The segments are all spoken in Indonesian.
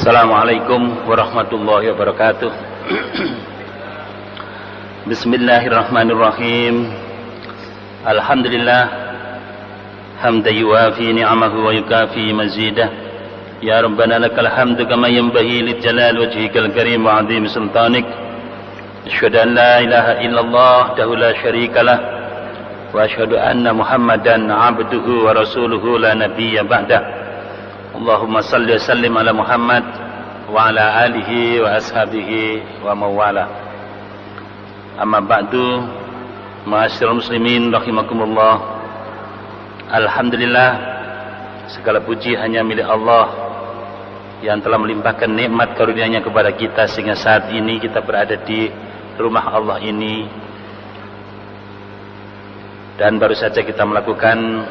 Assalamualaikum warahmatullahi wabarakatuh. Bismillahirrahmanirrahim. Alhamdulillah hamdan yuwafi ni'amahu wa yukafi mazidah. Ya Rabbana lakal hamdu kama yanbaghi li jalal wajhikal karim wa 'azimi sultanik. Asyhadu an la ilaha illallah wahdahu la syarikalah wa asyhadu anna Muhammadan 'abduhu wa rasuluhu la nabiyya ba'dah. Allahumma salli wa sallim ala Muhammad wa ala alihi wa ashabihi wa mawala. Amma ba'du, ma'asyiral muslimin rahimakumullah. Alhamdulillah, segala puji hanya milik Allah yang telah melimpahkan nikmat karunia-Nya kepada kita sehingga saat ini kita berada di rumah Allah ini, dan baru saja kita melakukan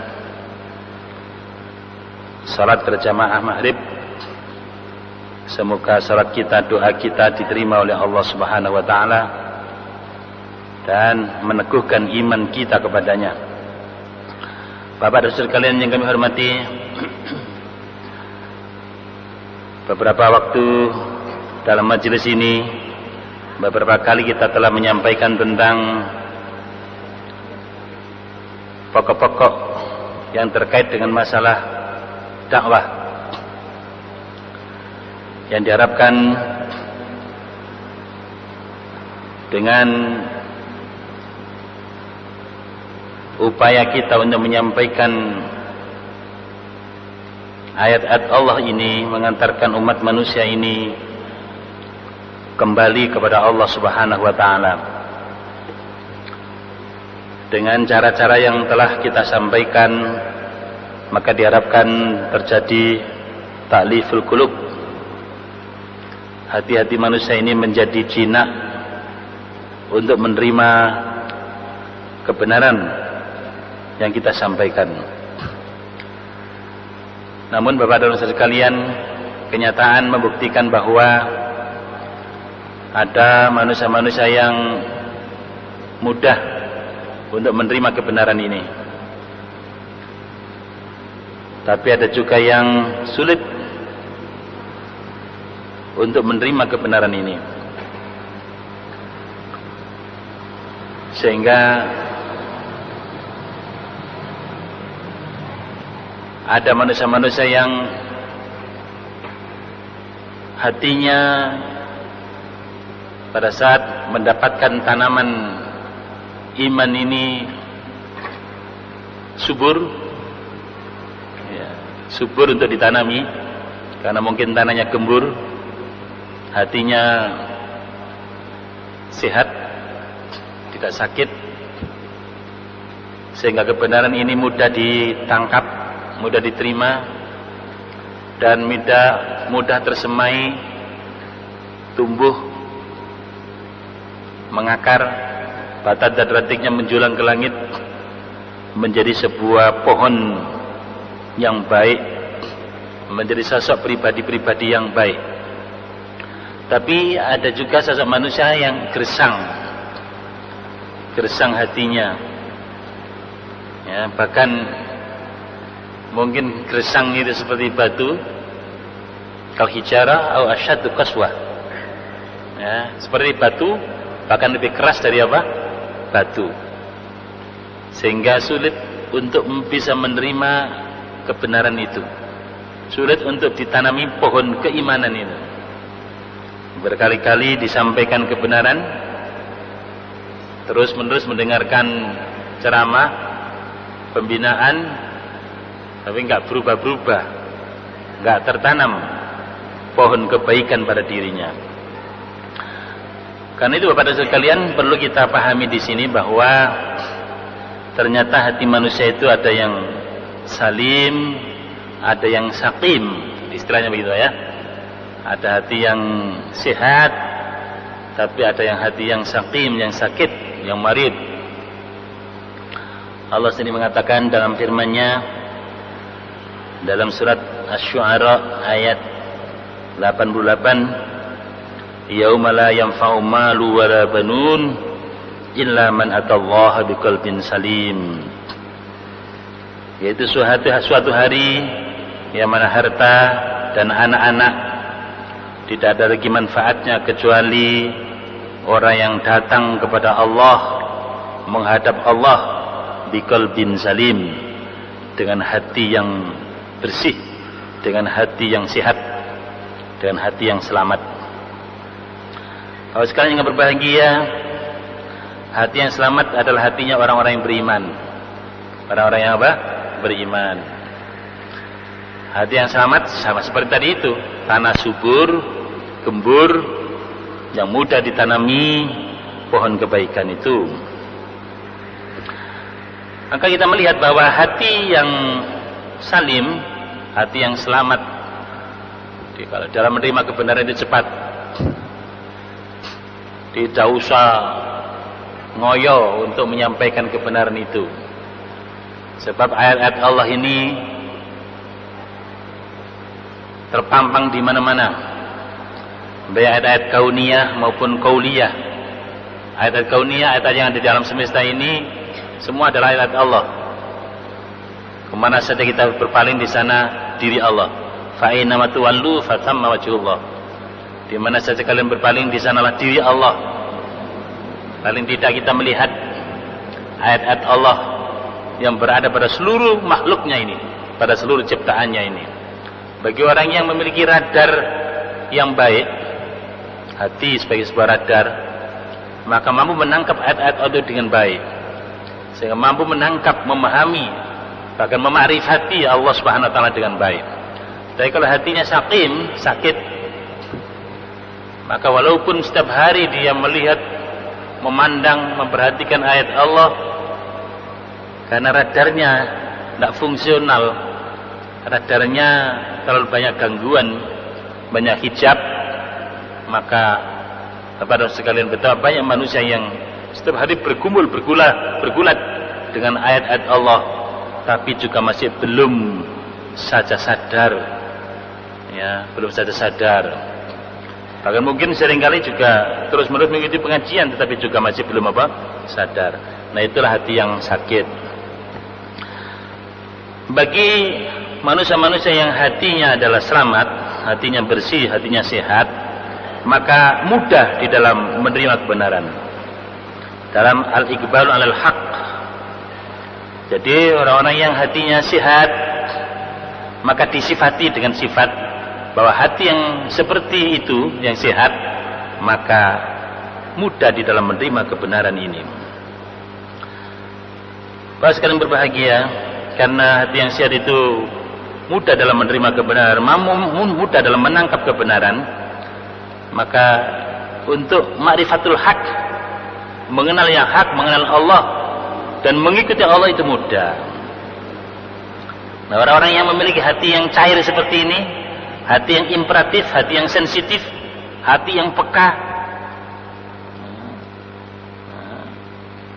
salat berjamaah maghrib. Semoga salat kita, doa kita diterima oleh Allah Subhanahu wa taala dan meneguhkan iman kita kepadanya. Bapak dan saudara sekalian yang kami hormati, beberapa waktu dalam majelis ini beberapa kali kita telah menyampaikan tentang pokok-pokok yang terkait dengan masalah dakwah yang diharapkan dengan upaya kita untuk menyampaikan ayat-ayat Allah ini, mengantarkan umat manusia ini kembali kepada Allah Subhanahu wa taala dengan cara-cara yang telah kita sampaikan, maka diharapkan terjadi ta'liful qulub. Hati-hati manusia ini menjadi jinak untuk menerima kebenaran yang kita sampaikan. Namun Bapak dan Saudara sekalian, kenyataan membuktikan bahwa ada manusia-manusia yang mudah untuk menerima kebenaran ini, tapi ada juga yang sulit untuk menerima kebenaran ini, sehingga ada manusia-manusia yang hatinya pada saat mendapatkan tanaman iman ini subur untuk ditanami, karena mungkin tanahnya gembur, hatinya sehat, tidak sakit, sehingga kebenaran ini mudah ditangkap, mudah diterima, dan mudah tersemai, tumbuh, mengakar, batang dan rantingnya menjulang ke langit, menjadi sebuah pohon yang baik, menjadi sosok pribadi-pribadi yang baik. Tapi ada juga sosok manusia yang gersang hatinya, ya, bahkan mungkin gersang itu seperti batu, kal hijarah atau asyaddu qaswah, ya, seperti batu, bahkan lebih keras dari apa? Batu, sehingga sulit untuk bisa menerima kebenaran itu, sulit untuk ditanami pohon keimanan itu. Berkali-kali disampaikan kebenaran, terus-menerus mendengarkan ceramah, pembinaan, tapi enggak berubah-berubah, enggak tertanam pohon kebaikan pada dirinya. Karena itu Bapak dan Saudara sekalian, perlu kita pahami di sini bahwa ternyata hati manusia itu ada yang salim, ada yang sakim, istilahnya begitu ya. Ada hati yang sehat, tapi ada yang hati yang sakim, yang sakit, yang marid. Allah sendiri mengatakan dalam firman-Nya dalam surat Asy-Syu'ara ayat 88, yauma la yanfa'u malu wala banun illa man atallaha biqalbin salim. Yaitu suatu hari yang mana harta dan anak-anak tidak ada lagi manfaatnya kecuali orang yang datang kepada Allah, menghadap Allah biqalbin salim, dengan hati yang bersih, dengan hati yang sehat, dengan hati yang selamat. Kalau sekalian yang berbahagia, hati yang selamat adalah hatinya orang-orang yang beriman. Orang-orang yang apa? Beriman. Hati yang selamat sama seperti tadi itu, tanah subur, gembur, yang mudah ditanami pohon kebaikan itu. Maka kita melihat bahwa hati yang salim, hati yang selamat, kalau dalam menerima kebenaran itu cepat, tidak usah ngoyo untuk menyampaikan kebenaran itu. Sebab ayat-ayat Allah ini terpampang di mana-mana, baik ayat-ayat kauniyah maupun qauliyah. Ayat-ayat kauniyah, ayat-ayat yang ada di alam semesta ini, semua adalah ayat Allah. Kemana saja kita berpaling, di sana diri Allah. Fa aina ma tuwallu fa thamma wajhullah. Di mana saja kalian berpaling, di sanalah diri Allah. Paling tidak kita melihat ayat-ayat Allah yang berada pada seluruh makhluknya ini, pada seluruh ciptaannya ini. Bagi orang yang memiliki radar yang baik, hati sebagai sebuah radar, maka mampu menangkap ayat-ayat Allah dengan baik, sehingga mampu menangkap, memahami, bahkan memakrifati Allah Subhanahu wa taala dengan baik. Tapi kalau hatinya sakit, maka walaupun setiap hari dia melihat, memandang, memperhatikan ayat Allah, karena radarnya tidak fungsional, radarnya terlalu banyak gangguan, banyak hijab, maka kepada sekalian betapa banyak manusia yang setiap hari bergulat dengan ayat-ayat Allah, tapi juga masih belum saja sadar, ya, belum saja sadar. Bahkan mungkin seringkali juga terus-menerus mengikuti pengajian, tetapi juga masih belum sadar. Nah, itulah hati yang sakit. Bagi manusia-manusia yang hatinya adalah selamat, hatinya bersih, hatinya sehat, maka mudah di dalam menerima kebenaran. Dalam al-iqbalu 'alal haq. Jadi orang-orang yang hatinya sehat, maka disifati dengan sifat bahwa hati yang seperti itu, yang sehat, maka mudah di dalam menerima kebenaran ini. Bapak sekalian berbahagia, karena hati yang sehat itu mudah dalam menerima kebenaran, mudah dalam menangkap kebenaran, maka untuk ma'rifatul haq, mengenal yang hak, mengenal Allah dan mengikuti Allah itu mudah. Nah, orang-orang yang memiliki hati yang cair seperti ini, hati yang imperatif, hati yang sensitif, hati yang peka,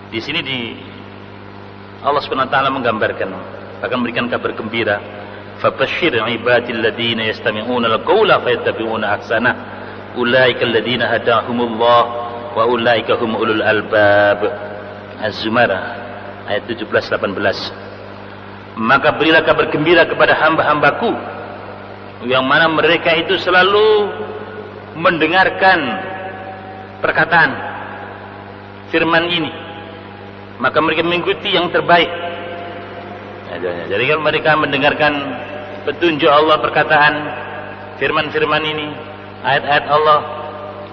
di sini Allah Subhanahu wa taala menggambarkan, bahkan memberikan kabar gembira, fabashshir ibadil ladzina yastami'una al-qaula fayattabi'una ahsanah ulaika alladzina hadahumullah wa ulaika hum ulul albab. Az-Zumar ayat 17-18. Maka berilah kabar gembira kepada hamba-hambaku yang mana mereka itu selalu mendengarkan perkataan firman ini, maka mereka mengikuti yang terbaik. Jadi kalau mereka mendengarkan petunjuk Allah, perkataan firman-firman ini, ayat-ayat Allah,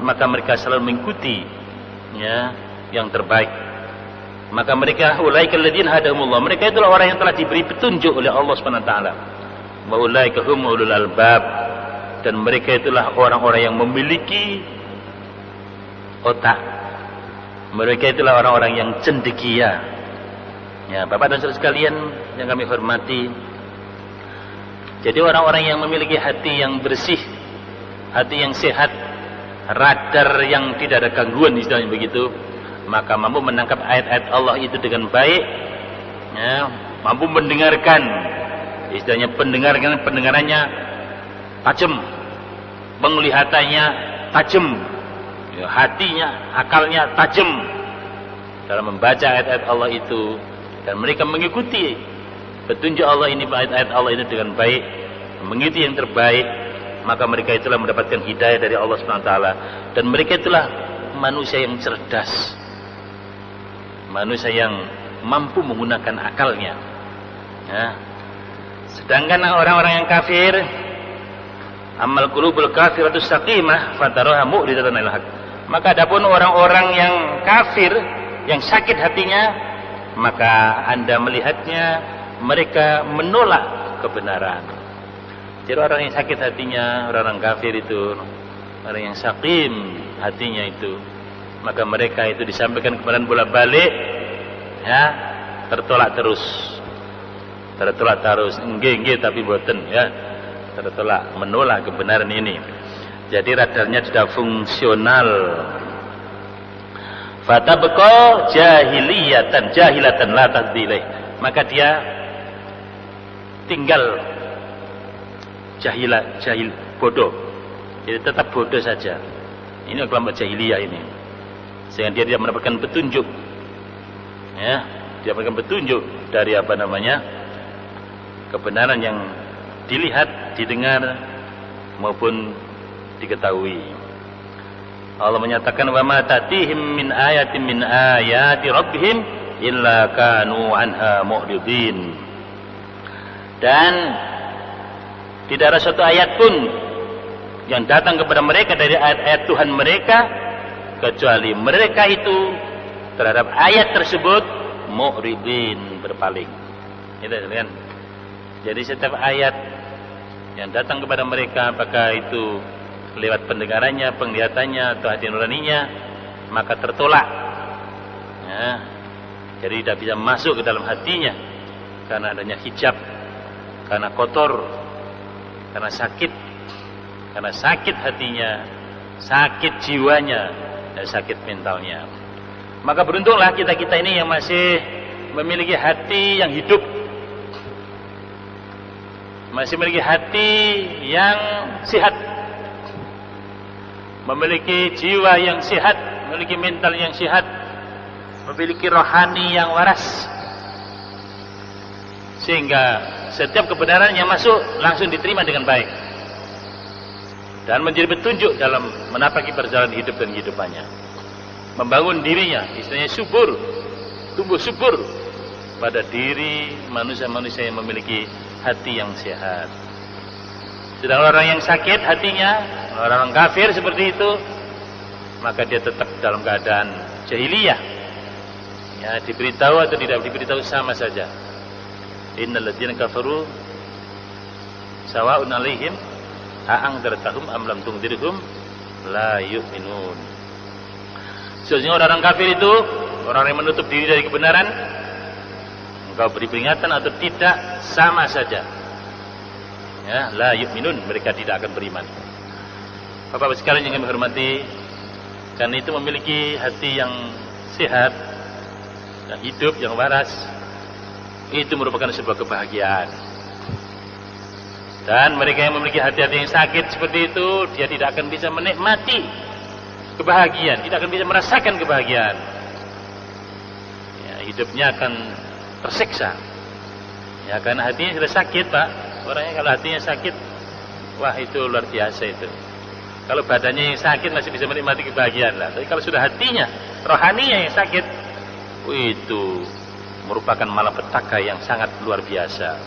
maka mereka selalu mengikuti, ya, yang terbaik. Maka mereka ulaikal ladzina hadahumullah, mereka itulah orang yang telah diberi petunjuk oleh Allah Subhanahu wa taala. Wa ulaika hum ulul albab, dan mereka itulah orang-orang yang memiliki otak. Mereka itulah orang-orang yang cendekia. Ya, Bapak dan Saudara sekalian yang kami hormati, jadi orang-orang yang memiliki hati yang bersih, hati yang sehat, radar yang tidak ada gangguan, istilahnya begitu, maka mampu menangkap ayat-ayat Allah itu dengan baik, ya, mampu mendengarkan, istilahnya pendengarannya tajam, penglihatannya tajam, ya, hatinya, akalnya tajam dalam membaca ayat-ayat Allah itu, dan mereka mengikuti petunjuk Allah ini, ayat-ayat Allah ini dengan baik, mengikuti yang terbaik, maka mereka itulah mendapatkan hidayah dari Allah SWT. Dan mereka itulah manusia yang cerdas, manusia yang mampu menggunakan akalnya. Ya. Sedangkan orang-orang yang kafir, amal qulubul kafiratus saqimah fataraha mu'ridatan 'anil haq. Maka adapun orang-orang yang kafir, yang sakit hatinya, maka Anda melihatnya mereka menolak kebenaran. Jadi orang yang sakit hatinya, orang kafir itu, orang yang sakim hatinya itu, maka mereka itu disampaikan kebenaran bolak-balik, ya, tertolak terus, enggak tapi boten, ya, tertolak, menolak kebenaran ini. Jadi radarnya tidak fungsional. Fatabqa jahilatan la tahdilai. Maka dia tinggal jahil bodoh. Jadi tetap bodoh saja. Ini kelompok jahiliyah ini. Sehingga dia tidak mendapatkan petunjuk. Ya, dia mendapatkan petunjuk dari kebenaran yang dilihat, didengar maupun diketahui. Allah menyatakan wa ma tatihim min ayatin min ayati rabbihim illa kanu anha mu'ridin. Dan tidak ada suatu ayat pun yang datang kepada mereka dari ayat-ayat Tuhan mereka kecuali mereka itu terhadap ayat tersebut mu'ridin, berpaling. Itu kan. Jadi setiap ayat yang datang kepada mereka, apakah itu lewat pendengarannya, penglihatannya, atau hati nuraninya, maka tertolak. Ya. Jadi tidak bisa masuk ke dalam hatinya karena adanya hijab, karena kotor, karena sakit hatinya, sakit jiwanya, dan sakit mentalnya. Maka beruntunglah kita-kita ini yang masih memiliki hati yang hidup, masih memiliki hati yang sehat, memiliki jiwa yang sehat, memiliki mental yang sehat, memiliki rohani yang waras, sehingga setiap kebenaran yang masuk langsung diterima dengan baik dan menjadi petunjuk dalam menapaki perjalanan hidup dan kehidupannya, membangun dirinya, istilahnya subur, tumbuh subur pada diri manusia-manusia yang memiliki hati yang sehat. Sedang orang yang sakit hatinya, orang kafir seperti itu, maka dia tetap dalam keadaan jahiliyah. Ya, diberitahu atau tidak diberitahu sama saja. Innal ladzina kafaru sawa'un 'alaihim a'anzartahum am lam tunzirhum la yu'minun. Sesungguhnya orang kafir itu orang yang menutup diri dari kebenaran, engkau beri peringatan atau tidak sama saja. Ya, la yu'minun, mereka tidak akan beriman. Bapak-bapak sekalian yang kami hormati, karena itu memiliki hati yang sehat, yang hidup, yang waras, itu merupakan sebuah kebahagiaan. Dan mereka yang memiliki hati-hati yang sakit seperti itu, dia tidak akan bisa menikmati kebahagiaan, tidak akan bisa merasakan kebahagiaan. Ya, hidupnya akan tersiksa. Ya, karena hatinya sudah sakit, Pak. Orangnya kalau hatinya sakit, wah itu luar biasa itu. Kalau badannya yang sakit masih bisa menikmati kebahagiaan lah. Tapi kalau sudah hatinya, rohaninya yang sakit, itu merupakan malapetaka yang sangat luar biasa.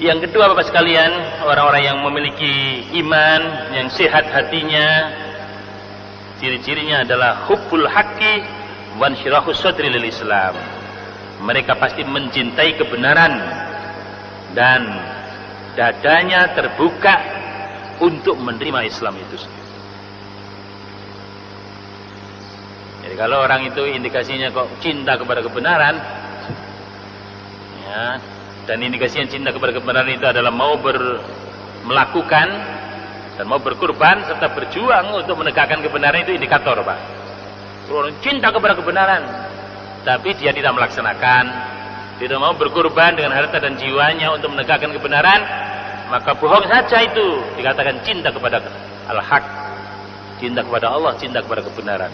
Yang kedua, Bapak sekalian, orang-orang yang memiliki iman, yang sehat hatinya, ciri-cirinya adalah hubbul haqqi wa insyirahus sadri lil Islam. Mereka pasti mencintai kebenaran dan dadanya terbuka untuk menerima Islam itu sendiri. Jadi kalau orang itu indikasinya kok cinta kepada kebenaran, ya, dan indikasinya cinta kepada kebenaran itu adalah mau melakukan dan mau berkorban serta berjuang untuk menegakkan kebenaran, itu indikator, Pak. Orang cinta kepada kebenaran, tapi dia tidak melaksanakan, tidak mau berkorban dengan harta dan jiwanya untuk menegakkan kebenaran, maka bohong saja itu dikatakan cinta kepada al-haq, cinta kepada Allah, cinta kepada kebenaran.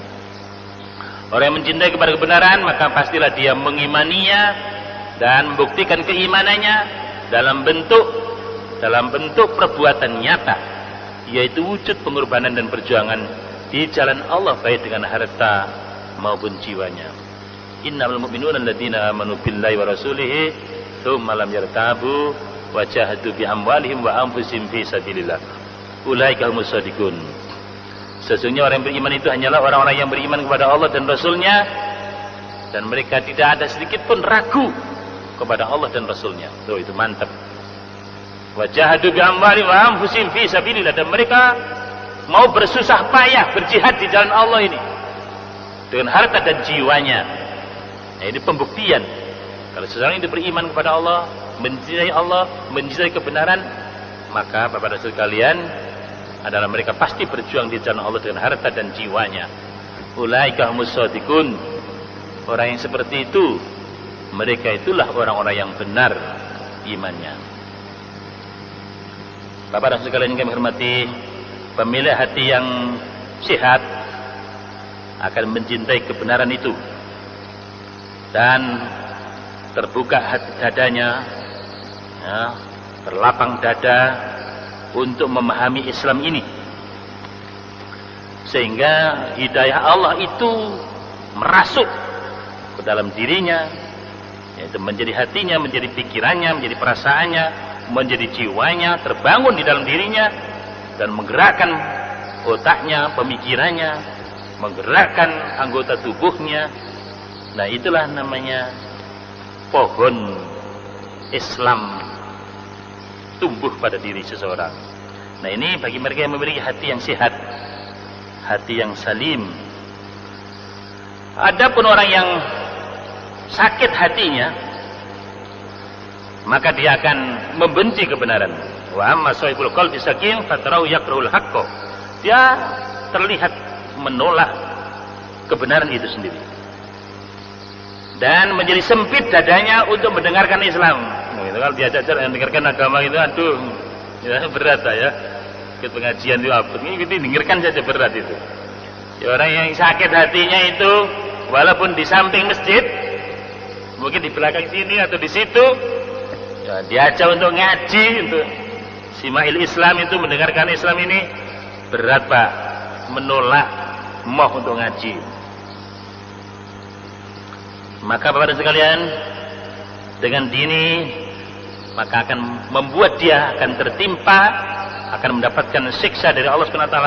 Orang yang mencintai kepada kebenaran, maka pastilah dia mengimaninya dan membuktikan keimanannya dalam bentuk dalam bentuk perbuatan nyata, yaitu wujud pengorbanan dan perjuangan di jalan Allah baik dengan harta maupun jiwanya. Innamal mu'minuna alladzina amanu billahi wa rasulihi tsumma lam yartabu wa jahadu bi amwalihim wa anfusihim fi sabilillah. Ulaika humus shadiqun. Sesungguhnya orang yang beriman itu hanyalah orang-orang yang beriman kepada Allah dan Rasul-Nya, dan mereka tidak ada sedikit pun ragu kepada Allah dan Rasul-Nya. Tuh, itu mantap. Wa jahadu bi amwalihim wa anfusihim fi sabilillah, dan mereka mau bersusah payah berjihad di jalan Allah ini dengan harta dan jiwanya. Nah, ini pembuktian kalau seseorang itu beriman kepada Allah, mencintai kebenaran, maka Bapak dan sekalian adalah mereka pasti berjuang di jalan Allah dengan harta dan jiwanya. Ulaika humus shadiqun. Orang yang seperti itu, mereka itulah orang-orang yang benar imannya. Bapak dan sekalian yang kami hormati, pemilik hati yang sehat akan mencintai kebenaran itu dan terbuka hati dadanya, ya, berlapang dada untuk memahami Islam ini, sehingga hidayah Allah itu merasuk ke dalam dirinya, yaitu menjadi hatinya, menjadi pikirannya, menjadi perasaannya, menjadi jiwanya, terbangun di dalam dirinya dan menggerakkan otaknya, pemikirannya, menggerakkan anggota tubuhnya. Nah, itulah namanya pohon Islam tumbuh pada diri seseorang. Nah, ini bagi mereka yang memiliki hati yang sehat, hati yang salim. Adapun orang yang sakit hatinya, maka dia akan membenci kebenaran. Wa amma sahibul qalbi sakin fatarau yakrahul haqqo. Dia terlihat menolak kebenaran itu sendiri dan menjadi sempit dadanya untuk mendengarkan Islam. Nah, itu kalau diajak mendengarkan agama itu, aduh, ya berat ya. Ikut pengajian itu apa? Ini kita dengarkan saja berat itu. Ya, orang yang sakit hatinya itu, walaupun di samping masjid, mungkin di belakang sini atau di situ, ya, diajak untuk ngaji, untuk simail Islam itu, mendengarkan Islam ini berat, Pak. Menolak moh untuk ngaji. Maka Bapak dan sekalian, dengan dini maka akan membuat dia akan tertimpa, akan mendapatkan siksa dari Allah SWT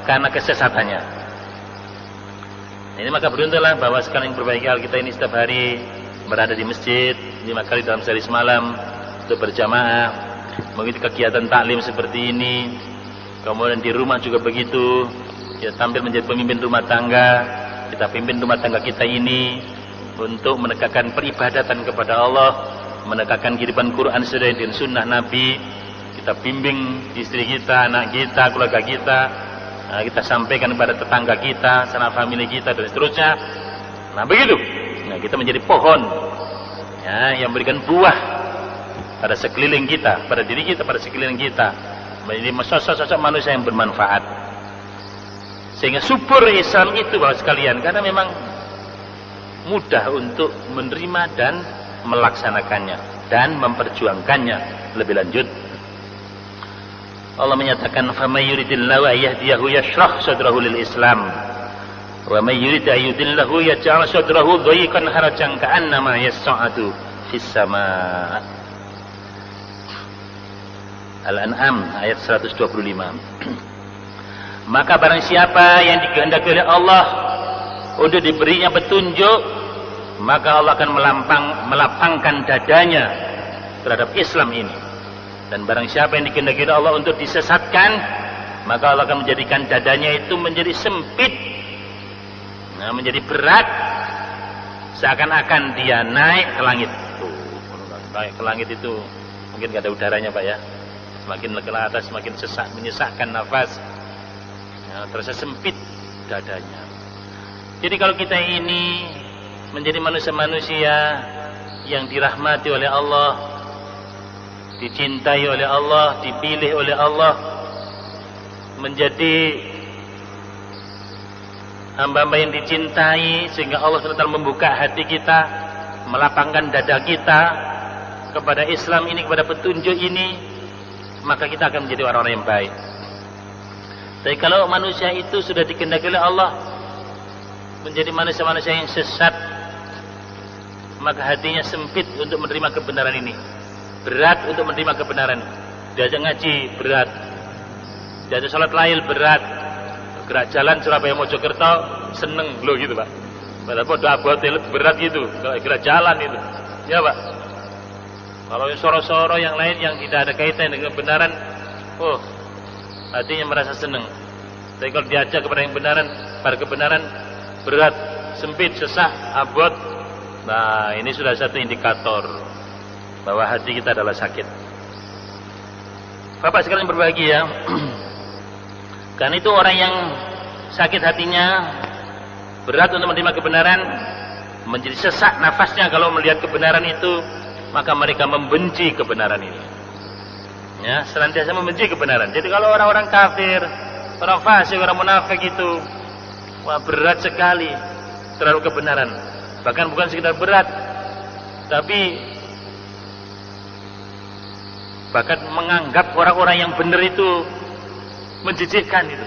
karena kesesatannya. Ini maka beruntunglah bahwa sekarang yang berbahagia kita ini setiap hari berada di masjid 5 kali dalam sehari semalam untuk berjamaah, mengikuti kegiatan taklim seperti ini. Kemudian di rumah juga begitu, ya, tampil menjadi pemimpin rumah tangga. Kita pimpin rumah tangga kita ini untuk menegakkan peribadatan kepada Allah, menegakkan kehidupan Quran sesuai dengan sunnah Nabi. Kita bimbing istri kita, anak kita, keluarga kita. Nah, kita sampaikan kepada tetangga kita, sanak famili kita, dan seterusnya. Nah, begitu. Nah, kita menjadi pohon, ya, yang memberikan buah pada sekeliling kita, pada diri kita, pada sekeliling kita, menjadi sosok-sosok manusia yang bermanfaat. Sehingga subur Islam itu, Bapak sekalian, karena memang mudah untuk menerima dan melaksanakannya dan memperjuangkannya lebih lanjut. Allah menyatakan, "Faman yuridillahu an yahdiyahu yashrah sadrahu lil Islam, wa man yurid an yudillahu yaj'al sadrahu dhayiqan harajan ka'annama yas'adu fis sama'." Al-An'am ayat 125. Maka barang siapa yang dikehendaki oleh Allah untuk diberinya petunjuk, maka Allah akan melapangkan dadanya terhadap Islam ini. Dan barang siapa yang dikehendaki oleh Allah untuk disesatkan, maka Allah akan menjadikan dadanya itu menjadi sempit, nah, menjadi berat, seakan-akan dia naik ke langit. Naik ke langit itu mungkin gak ada udaranya, Pak, ya. Semakin ke atas semakin sesak, menyesakkan nafas, nah, terasa sempit dadanya. Jadi kalau kita ini menjadi manusia-manusia yang dirahmati oleh Allah, dicintai oleh Allah, dipilih oleh Allah, menjadi hamba-hamba yang dicintai, sehingga Allah SWT membuka hati kita, melapangkan dada kita kepada Islam ini, kepada petunjuk ini, maka kita akan menjadi orang-orang yang baik. Tapi kalau manusia itu sudah dikehendaki oleh Allah menjadi manusia-manusia yang sesat, maka hatinya sempit untuk menerima kebenaran ini, berat untuk menerima kebenaran. Diajak ngaji berat, diajak sholat lail berat, gerak jalan Surabaya Mojokerto seneng loh gitu Pak. Padahal podo abote berat gitu, kalau gerak jalan itu, ya Pak. Kalau yang soro-soro yang lain yang tidak ada kaitan dengan kebenaran, oh hatinya merasa senang. Tapi kalau diajak kepada yang benaran, pada kebenaran berat, sempit, sesah, abot. Nah, ini sudah satu indikator bahwa hati kita adalah sakit. Bapak sekalian berbahagia, karena itu orang yang sakit hatinya, berat untuk menerima kebenaran, menjadi sesak nafasnya kalau melihat kebenaran itu, maka mereka membenci kebenaran ini. Ya, senantiasa membenci kebenaran. Jadi kalau orang-orang kafir, orang fasik, orang munafik itu, wah berat sekali terhadap kebenaran. Bahkan bukan sekedar berat, tapi bahkan menganggap orang-orang yang benar itu menjijikkan itu.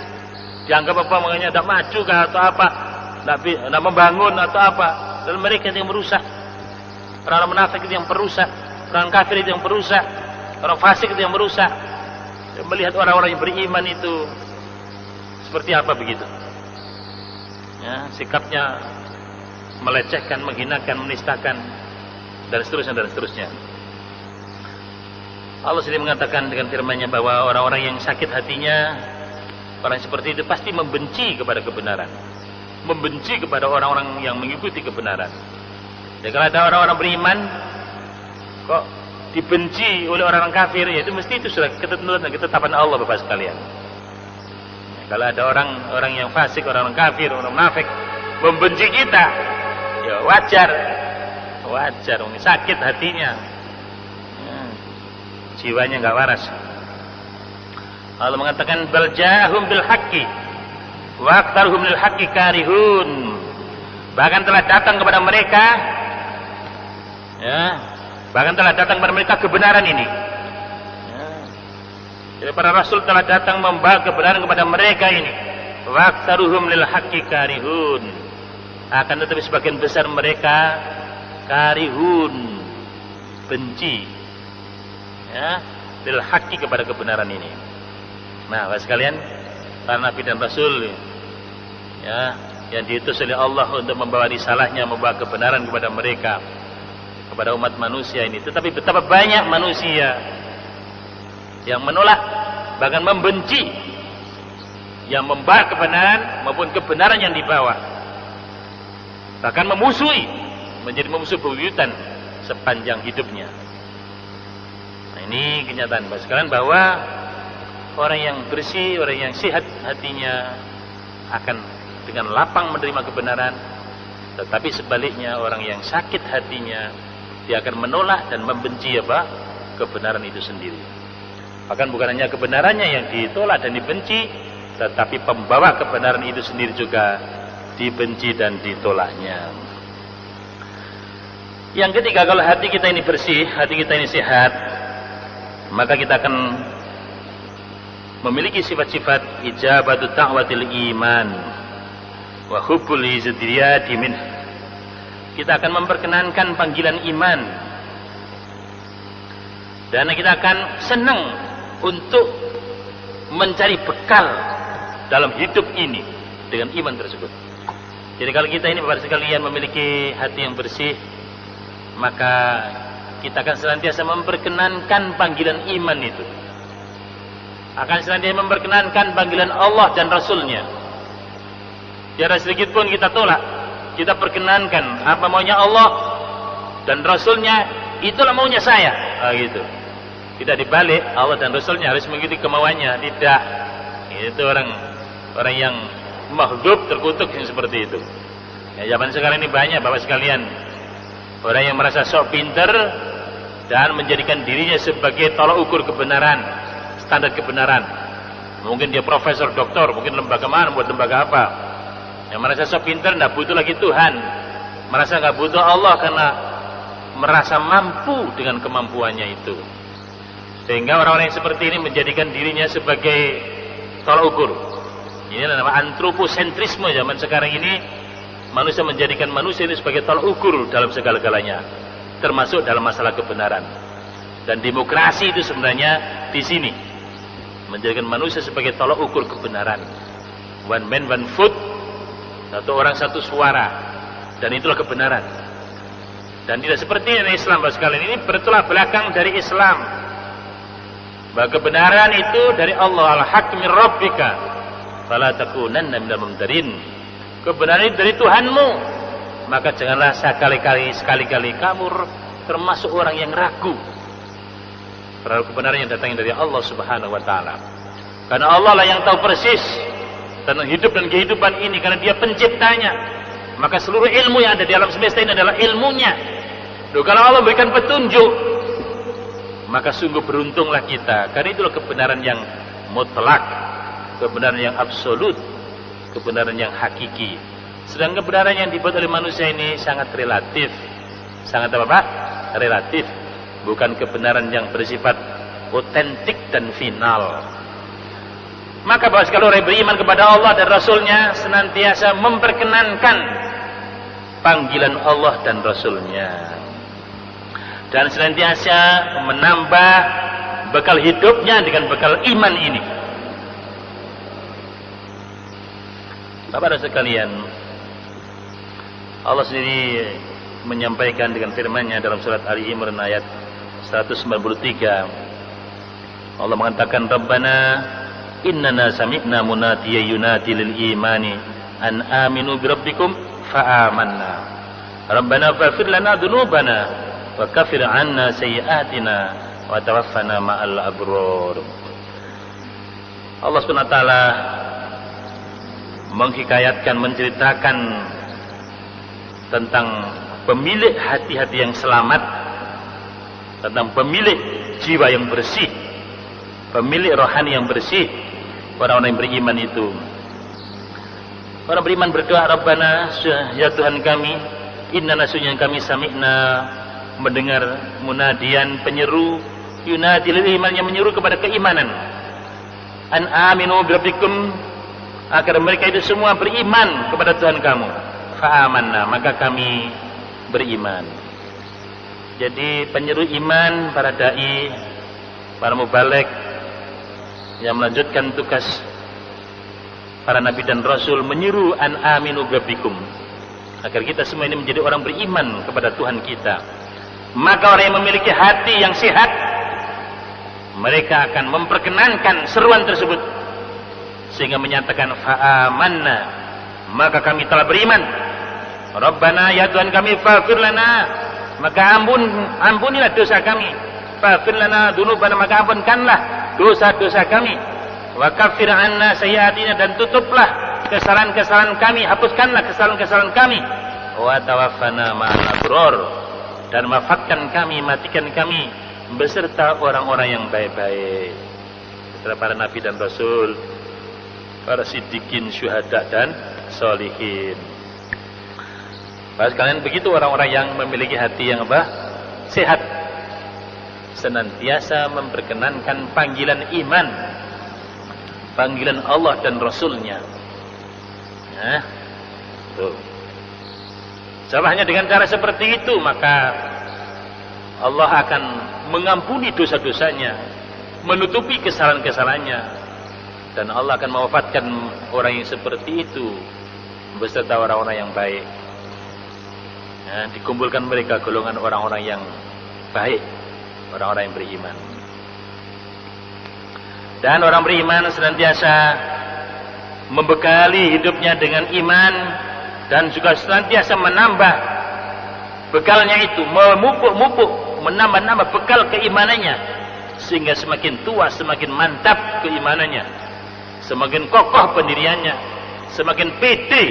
Dianggap apa, makanya tidak maju kah atau apa, tidak membangun atau apa. Dan mereka yang merusak. Orang munafik itu yang perusak, orang kafir itu yang perusak, orang fasik itu yang merusak. Melihat orang-orang yang beriman itu seperti apa begitu? Ya, sikapnya melecehkan, menghinakan, menistakan, dan seterusnya dan seterusnya. Allah sendiri mengatakan dengan firman-Nya bahwa orang-orang yang sakit hatinya, orang seperti itu pasti membenci kepada kebenaran, membenci kepada orang-orang yang mengikuti kebenaran. Ya, kalau ada orang-orang beriman kok dibenci oleh orang-orang kafir, ya itu mesti itu sudah ketentuan dan ketetapan Allah Bapak sekalian. Ya, kalau ada orang-orang yang fasik, orang-orang kafir, orang munafik membenci kita, ya wajar, sakit hatinya, ya, jiwanya nggak waras. Allah mengatakan bal ja'ahum bil haqqi wa aktsaruhum lil haqqi karihun. Bahkan telah datang kepada mereka, ya, bahkan telah datang kepada mereka kebenaran ini. Ya. Jadi para rasul telah datang membawa kebenaran kepada mereka ini. Wa aktsaruhum lil haqqi karihun. Akan tetapi sebagian besar mereka karihun, benci, ya, lil haqqi kepada kebenaran ini. Nah, Bapak sekalian, para nabi dan rasul, ya, yang diutus oleh Allah untuk membawa risalahnya, membawa kebenaran kepada mereka, kepada umat manusia ini. Tetapi betapa banyak manusia yang menolak, bahkan membenci yang membawa kebenaran maupun kebenaran yang dibawa, bahkan memusuhi, menjadi musuh bebuyutan sepanjang hidupnya. Nah, ini kenyataan Bapak sekalian bahwa orang yang bersih, orang yang sehat hatinya akan dengan lapang menerima kebenaran. Tetapi sebaliknya orang yang sakit hatinya, dia akan menolak dan membenci apa? Kebenaran itu sendiri. Bahkan bukan hanya kebenarannya yang ditolak dan dibenci, tetapi pembawa kebenaran itu sendiri juga dibenci dan ditolaknya. Yang ketiga, kalau hati kita ini bersih, hati kita ini sehat, maka kita akan memiliki sifat-sifat ijabatu ta'watil iman wa hubbul izdiyadi min. Kita akan memperkenankan panggilan iman, dan kita akan senang untuk mencari bekal dalam hidup ini dengan iman tersebut. Jadi kalau kita ini Bapak sekalian memiliki hati yang bersih, maka kita akan senantiasa memperkenankan panggilan iman itu, akan senantiasa memperkenankan panggilan Allah dan Rasulnya. Tiada sedikit pun kita tolak, kita perkenankan apa maunya Allah dan Rasulnya, itulah maunya saya. Gitu. Tidak dibalik, Allah dan Rasulnya harus mengikuti kemauannya. Tidak. Itu orang yang maghdub, terkutuk yang seperti itu. Ya, zaman sekarang ini banyak Bapak sekalian, orang yang merasa sok pinter dan menjadikan dirinya sebagai tolak ukur kebenaran, standar kebenaran. Mungkin dia profesor, doktor, mungkin lembaga mana, buat lembaga apa. Yang merasa sok pinter, tidak butuh lagi Tuhan, merasa nggak butuh Allah karena merasa mampu dengan kemampuannya itu. Sehingga orang-orang yang seperti ini menjadikan dirinya sebagai tolak ukur. Ini adalah antroposentrisme zaman sekarang ini. Manusia menjadikan manusia ini sebagai tolak ukur dalam segala-galanya, termasuk dalam masalah kebenaran. Dan demokrasi itu sebenarnya di sini menjadikan manusia sebagai tolak ukur kebenaran. One man, one vote, satu orang satu suara, dan itulah kebenaran. Dan tidak seperti yang Islam sekalian ini bertolak belakang dari Islam. Bahwa kebenaran itu dari Allah, al-haq min rabbika fala takunanna minal mumtarin. Kebenaran itu dari Tuhanmu, maka janganlah sekali-kali kamu termasuk orang yang ragu terhadap kebenaran yang datang dari Allah Subhanahu wa taala. Karena Allah lah yang tahu persis tentang hidup dan kehidupan ini, karena Dia penciptanya. Maka seluruh ilmu yang ada di alam semesta ini adalah ilmunya. Loh, kalau Allah berikan petunjuk, maka sungguh beruntunglah kita. Karena itulah kebenaran yang mutlak, kebenaran yang absolut, kebenaran yang hakiki. Sedangkan kebenaran yang dibuat oleh manusia ini sangat relatif. Sangat apa Pak? Relatif. Bukan kebenaran yang bersifat otentik dan final. Maka bahwa kalau orang beriman kepada Allah dan Rasulnya senantiasa memperkenankan panggilan Allah dan Rasulnya, dan senantiasa menambah bekal hidupnya dengan bekal iman ini. Bapak dan sekalian, Allah sendiri menyampaikan dengan firman-Nya dalam surat Ali Imran ayat 193. Allah mengatakan, Rabbana innana sami'na munadiya yunadi lil imani an aminu birabbikum fa'amanna. Rabbana faghfir lana dzunubana wa kaffir 'anna sayyi'atina wa tawaffana ma'al abrar. Allah Subhanahu wa taala menghikayatkan, menceritakan tentang pemilik hati-hati yang selamat, tentang pemilik jiwa yang bersih, pemilik rohani yang bersih, orang-orang yang beriman itu. Orang beriman berdoa, Rabbana, ya Tuhan kami, innana sunyan kami sami'na, mendengar munadian penyeru, yunadi lil iman, yang menyeru kepada keimanan, an aminu birabbikum, agar mereka itu semua beriman kepada Tuhan kamu. Fa'amanna, maka kami beriman. Jadi penyeru iman, para dai, para mubaligh yang melanjutkan tugas para nabi dan rasul, menyeru an aminu birabbikum, agar kita semua ini menjadi orang beriman kepada Tuhan kita. Maka orang yang memiliki hati yang sehat, mereka akan memperkenankan seruan tersebut, sehingga menyatakan fa'amanna, maka kami telah beriman. Rabbana, ya Tuhan kami, faghfir lana, maka ampunilah dosa kami. Faghfir lana dzunubana, maka ampunkanlah dosa-dosa kami. Wa kaffir 'anna sayyi'atina, dan tutuplah kesalahan-kesalahan kami, hapuskanlah kesalahan-kesalahan kami. Wa tawaffana ma'al abrar, dan wafatkan kami, matikan kami beserta orang-orang yang baik-baik, beserta para nabi dan rasul, para siddiqin, syuhada dan sholihin. Bahas kalian begitu orang-orang yang memiliki hati yang apa? Sehat, senantiasa memperkenankan panggilan iman, panggilan Allah dan Rasulnya. Nah, tuh. Hanya dengan cara seperti itu, maka Allah akan mengampuni dosa-dosanya, menutupi kesalahan-kesalahannya, dan Allah akan mewafatkan orang yang seperti itu beserta orang-orang yang baik. Ya, dikumpulkan mereka golongan orang-orang yang baik, orang-orang yang beriman. Dan orang beriman senantiasa membekali hidupnya dengan iman, dan juga senantiasa menambah bekalnya itu, memupuk, menambah bekal keimanannya, sehingga semakin tua semakin mantap keimanannya, semakin kokoh pendiriannya, semakin pede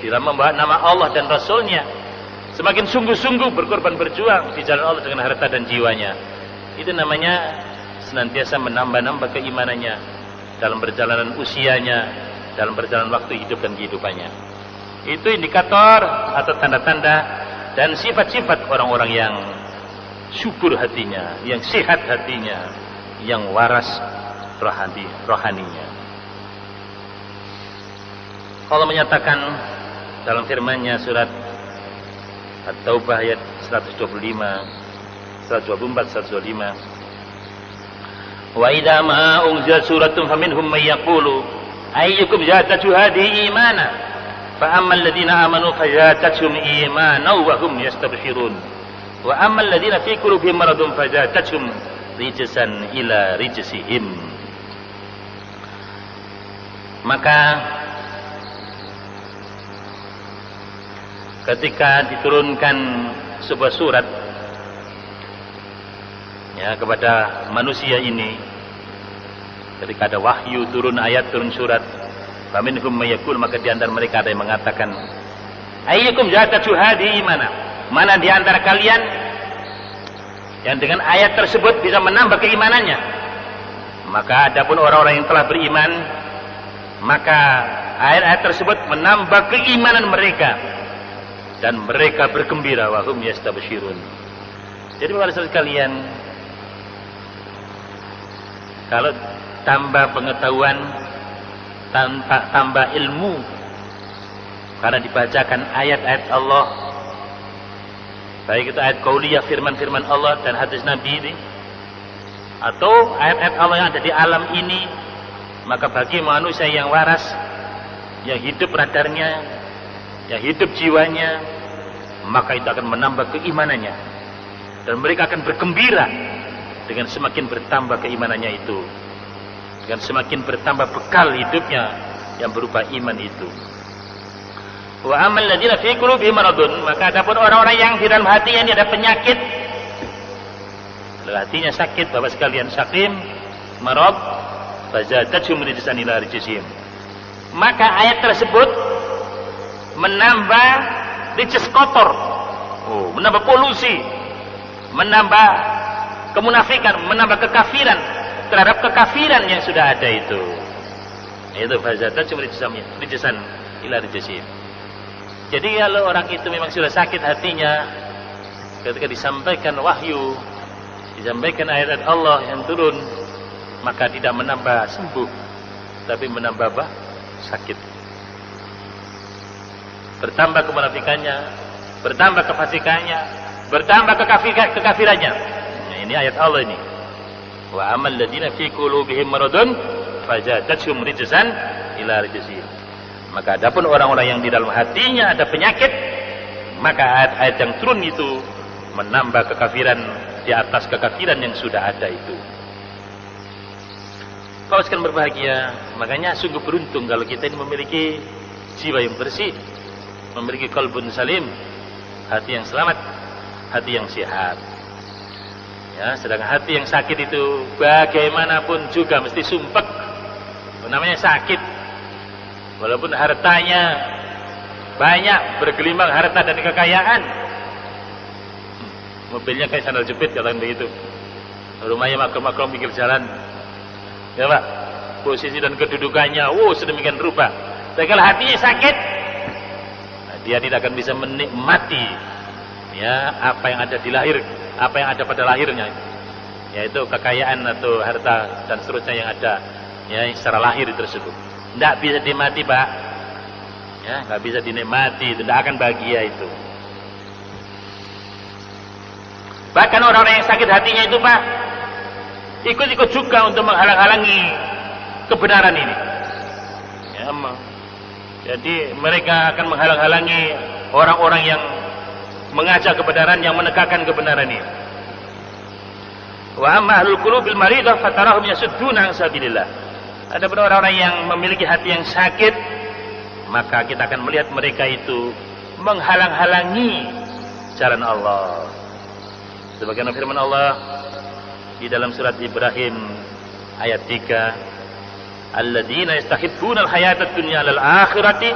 dalam membawa nama Allah dan Rasulnya, semakin sungguh-sungguh berkorban berjuang di jalan Allah dengan harta dan jiwanya. Itu namanya senantiasa menambah keimanannya dalam perjalanan usianya, dalam perjalanan waktu hidup dan kehidupannya. Itu indikator atau tanda-tanda dan sifat-sifat orang-orang yang subur hatinya, yang sehat hatinya, yang waras rohaninya. Allah menyatakan dalam firman-Nya surat At-Taubah ayat 125, 124, 125. Wa idza ma unzilat suratun faminhum may yaqulu ayyukum zadatu hadhihi imana fa ammal ladzina amanu fazadatuhum imana wa hum yastabshirun wa ammal ladzina fi qulubihim maradun fazadatuhum rijsan ila rijsihim. Maka ketika diturunkan sebuah surat ya kepada manusia ini, ketika ada wahyu, turun ayat, turun surat, faminhum may yaqul, maka di antara mereka ada yang mengatakan ayyukum zadatu hadhihi imana, mana di antara kalian yang dengan ayat tersebut bisa menambah keimanannya. Maka adapun orang-orang yang telah beriman, maka ayat-ayat tersebut menambah keimanan mereka dan mereka bergembira, wa hum yastabshirun. Jadi para sekalian, kalau tambah pengetahuan, tambah ilmu karena dibacakan ayat-ayat Allah, baik itu ayat qauliyah, firman-firman Allah dan hadis Nabi ini, atau ayat-ayat Allah yang ada di alam ini, maka bagi manusia yang waras, yang hidup radarnya, yang hidup jiwanya, maka itu akan menambah keimanannya dan mereka akan bergembira dengan semakin bertambah keimanannya itu, dengan semakin bertambah bekal hidupnya yang berupa iman itu. Wa amal ladzina fi qulubihim maradun, maka adapun orang-orang yang di dalam hatinya ini ada penyakit, hatinya sakit, Bapak sekalian, sakim, marad, fazadatuhum rijsan ila rijsihim. Maka ayat tersebut menambah rijs kotor, menambah polusi, menambah kemunafikan, menambah kekafiran terhadap kekafiran yang sudah ada itu. Itu fazadatuhum rijsan ila rijsihim. Jadi kalau orang itu memang sudah sakit hatinya, ketika disampaikan wahyu, disampaikan ayat Allah yang turun, maka tidak menambah sembuh, tapi menambah sakit. Bertambah kemunafikannya, bertambah kefasikannya, bertambah kekafirannya. Nah, ini ayat Allah ini. Wa amal ladzina fi qulubihim maradun fazadatuhum rijsan ila rijsihim. Maka adapun orang-orang yang di dalam hatinya ada penyakit, maka ayat-ayat yang turun itu menambah kekafiran di atas kekafiran yang sudah ada itu. Kau sekalian berbahagia, makanya sungguh beruntung kalau kita ini memiliki jiwa yang bersih, memiliki qalbun salim, hati yang selamat, hati yang sehat. Ya, sedangkan hati yang sakit itu bagaimanapun juga mesti sumpek. Namanya sakit. Walaupun hartanya banyak, bergelimang harta dan kekayaan, mobilnya kayak sandal jepit, katakan begitu, rumahnya makro-makro pinggir jalan, ya Pak, posisi dan kedudukannya, sedemikian rupa. Tapi kalau hatinya sakit, dia tidak akan bisa menikmati ya apa yang ada di lahir, apa yang ada pada lahirnya, yaitu kekayaan atau harta dan seterusnya yang ada ya secara lahir tersebut. Tidak bisa dinikmati, Pak. Ya, nggak bisa dinikmati, tidak akan bahagia itu. Bahkan orang-orang yang sakit hatinya itu, Pak, ikut-ikut juga untuk menghalang-halangi kebenaran ini. Ya, jadi mereka akan menghalang-halangi orang-orang yang mengajak kebenaran, yang menegakkan kebenaran ini. Wa amma ahlul qulubil maridah fatarahum yasudduna an sabilillah. Ada orang-orang yang memiliki hati yang sakit, maka kita akan melihat mereka itu menghalang-halangi jalan Allah. Sebagaimana firman Allah di dalam surat Ibrahim ayat 3, alladzina yastahibbuna al-hayata ad-dunya 'alal akhirati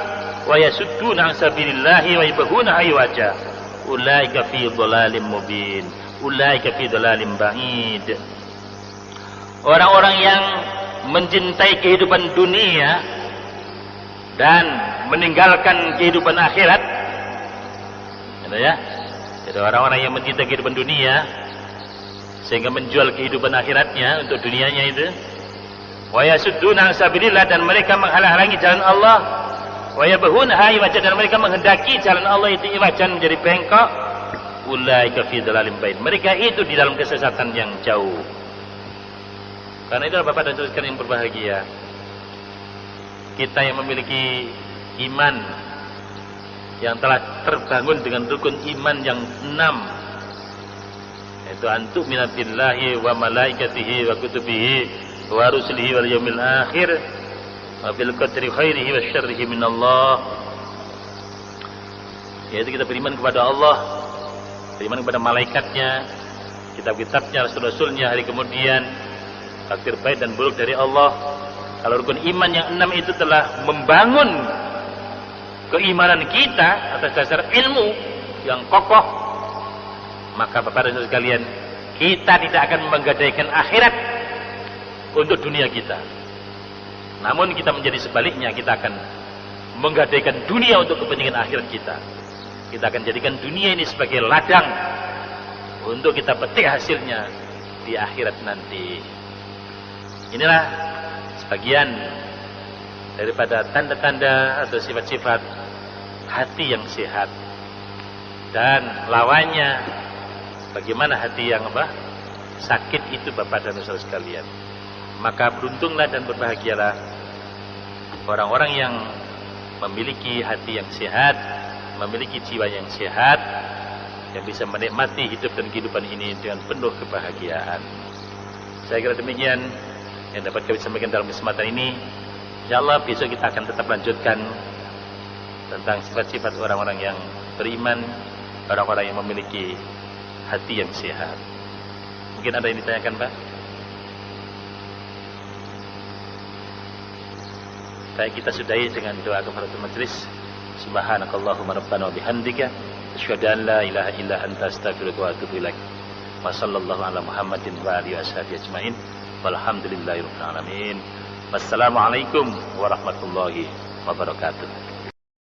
wa yasudduna an sabilillahi wa yabghuna aywaja ulaika fi dhalalin mubin, ulaika fi dhalalin ba'id. Orang-orang yang mencintai kehidupan dunia dan meninggalkan kehidupan akhirat, ya. Jadi orang-orang yang mencintai kehidupan dunia sehingga menjual kehidupan akhiratnya untuk dunianya itu. Wa yasudduna an sabilillah, dan mereka menghalang-halangi jalan Allah. Wa yabghunha iwajan, dan mereka menghendaki jalan Allah itu iwajan, menjadi bengkok. Ulaika fi dhalalim ba'id, mereka itu di dalam kesesatan yang jauh. Karena itu Bapak dan Saudara sekalian yang berbahagia, kita yang memiliki iman yang telah terbangun dengan rukun iman yang 6, yaitu antu minabillahi wa malaikatihi wa kutubihi wa rusulihi wal yaumil akhir wa bil qadri khairihi wa syarrihi minallah, yaitu kita beriman kepada Allah, beriman kepada malaikatnya, kitab-kitabnya, rasul-rasulnya, hari kemudian, takdir baik dan buruk dari Allah. Kalau rukun iman yang 6 itu telah membangun keimanan kita atas dasar ilmu yang kokoh, maka Bapak dan Saudara sekalian, kita tidak akan menggadaikan akhirat untuk dunia kita. Namun kita menjadi sebaliknya, kita akan menggadaikan dunia untuk kepentingan akhirat kita. Kita akan jadikan dunia ini sebagai ladang untuk kita petik hasilnya di akhirat nanti. Inilah sebagian daripada tanda-tanda atau sifat-sifat hati yang sehat, dan lawannya bagaimana hati yang sakit itu Bapak dan Saudara sekalian. Maka beruntunglah dan berbahagialah orang-orang yang memiliki hati yang sehat, memiliki jiwa yang sehat, yang bisa menikmati hidup dan kehidupan ini dengan penuh kebahagiaan. Saya kira demikian yang dapat kami sampaikan dalam kesempatan ini. Insyaallah besok kita akan tetap lanjutkan tentang sifat-sifat orang-orang yang beriman, orang-orang yang memiliki hati yang sehat. Mungkin ada yang ditanyakan, Pak? Baik, kita sudahi dengan doa kafaratul majelis. Subhanakallahumma rabbana wa bihamdika asyhadu an la ilaha illa anta astaghfiruka wa atubu ilaik. Wa sallallahu ala Muhammadin wa alihi washabihi ajmain. Walhamdulillahirabbil alamin. Wassalamualaikum warahmatullahi wabarakatuh.